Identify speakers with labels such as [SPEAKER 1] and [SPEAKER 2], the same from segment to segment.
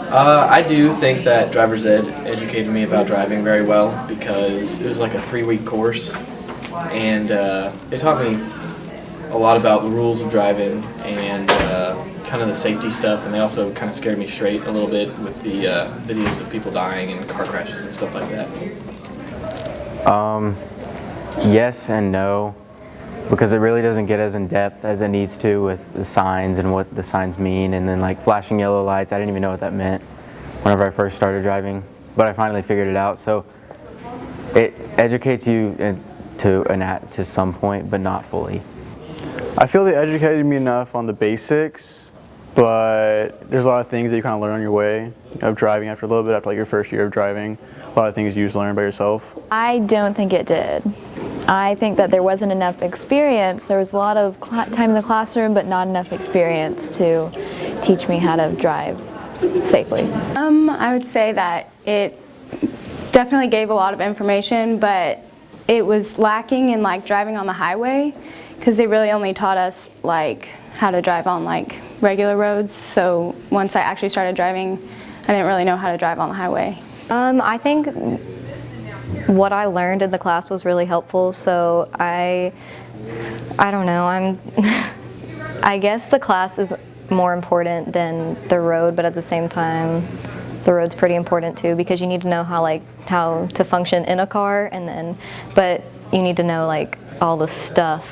[SPEAKER 1] I do think that driver's ed educated me about driving very well because it was like a 3-week course, and it taught me a lot about the rules of driving and kind of the safety stuff, and they also kind of scared me straight a little bit with the videos of people dying and car crashes and stuff like that.
[SPEAKER 2] Yes and no, because it really doesn't get as in depth as it needs to with the signs and what the signs mean, and then like flashing yellow lights. I didn't even know what that meant whenever I first started driving, but I finally figured it out. So it educates you to some point, but not fully.
[SPEAKER 3] I feel they educated me enough on the basics, but there's a lot of things that you kind of learn on your way of driving after a little bit, after like your first year of driving. A lot of things you just learn by yourself.
[SPEAKER 4] I don't think it did. I think that there wasn't enough experience. There was a lot of time in the classroom, but not enough experience to teach me how to drive safely.
[SPEAKER 5] I would say that it definitely gave a lot of information, but it was lacking in like driving on the highway, because they really only taught us like how to drive on like regular roads. So once I actually started driving, I didn't really know how to drive on the highway.
[SPEAKER 6] I think what I learned in the class was really helpful, so I don't know, I guess the class is more important than the road, but at the same time the road's pretty important too, because you need to know how to function in a car, but you need to know like all the stuff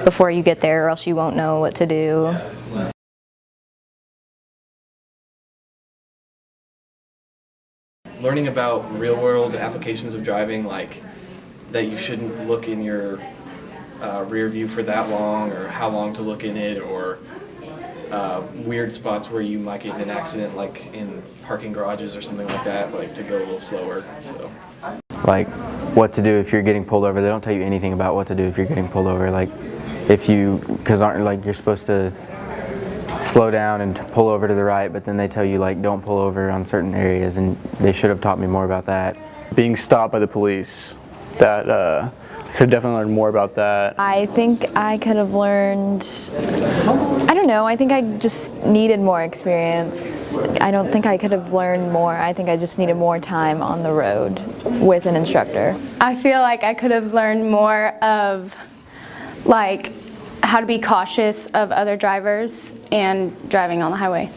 [SPEAKER 6] before you get there, or else you won't know what to do.
[SPEAKER 1] Learning about real-world applications of driving, like that you shouldn't look in your rear view for that long, or how long to look in it, or weird spots where you might get in an accident, like in parking garages or something like that, like to go a little slower. So,
[SPEAKER 2] Like what to do if you're getting pulled over. They don't tell you anything about what to do if you're getting pulled over. Like because aren't like you're supposed to slow down and pull over to the right, but then they tell you like don't pull over on certain areas, and they should have taught me more about that.
[SPEAKER 3] Being stopped by the police, that I could definitely learn more about that.
[SPEAKER 4] I think I could have learned, I don't know, I think I just needed more experience. I don't think I could have learned more. I think I just needed more time on the road with an instructor.
[SPEAKER 5] I feel like I could have learned more of like how to be cautious of other drivers and driving on the highway.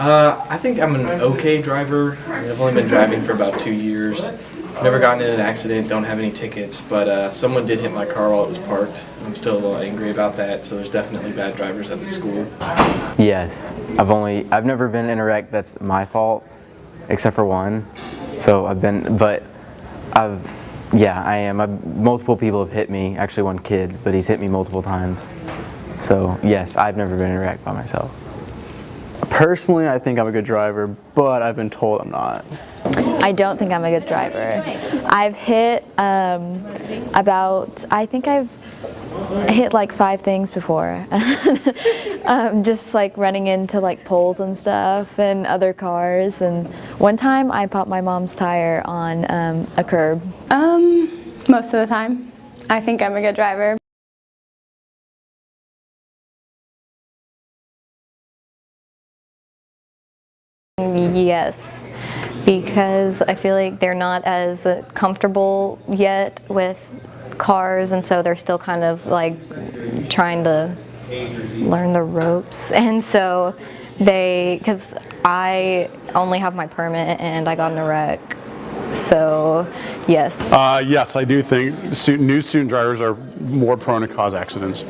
[SPEAKER 1] I think I'm an okay driver. I've only been driving for about 2 years. Never gotten in an accident, don't have any tickets, but someone did hit my car while it was parked. I'm still a little angry about that, so there's definitely bad drivers at the school.
[SPEAKER 2] Yes, I've never been in a wreck that's my fault, except for one. So yeah, I am. Multiple people have hit me, actually one kid, but he's hit me multiple times. So yes, I've never been in a wreck by myself.
[SPEAKER 3] Personally, I think I'm a good driver, but I've been told I'm not.
[SPEAKER 4] I don't think I'm a good driver. I've hit I think I've hit like 5 things before. Just like running into like poles and stuff and other cars, and one time I popped my mom's tire on a curb.
[SPEAKER 5] Most of the time, I think I'm a good driver.
[SPEAKER 6] Yes, because I feel like they're not as comfortable yet with cars, and so they're still kind of like trying to learn the ropes, and so because I only have my permit and I got in a wreck, so yes.
[SPEAKER 7] Yes, I do think new student drivers are more prone to cause accidents.